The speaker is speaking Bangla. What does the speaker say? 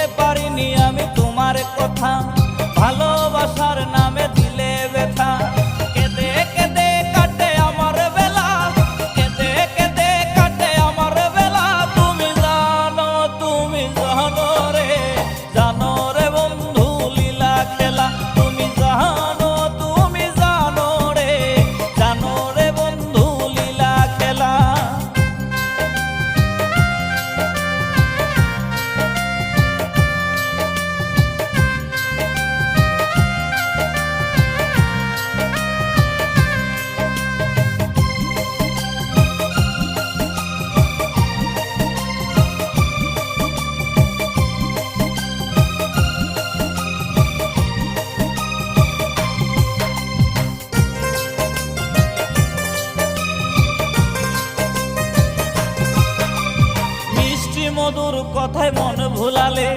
বুঝতে পারিনি আমি তোমার কথা, ভালোবাসার নামে দিলে ব্যথা। কেঁদে কেঁদে কাটে আমার বেলা, কেঁদে কেঁদে কাটে আমার বেলা। তুমি জানো রে, জানো রে বন্ধু লীলা খেলা। তুমি জানো রে, জানো রে বন্ধু লীলা খেলা। মধুর কথায় মন ভুলালে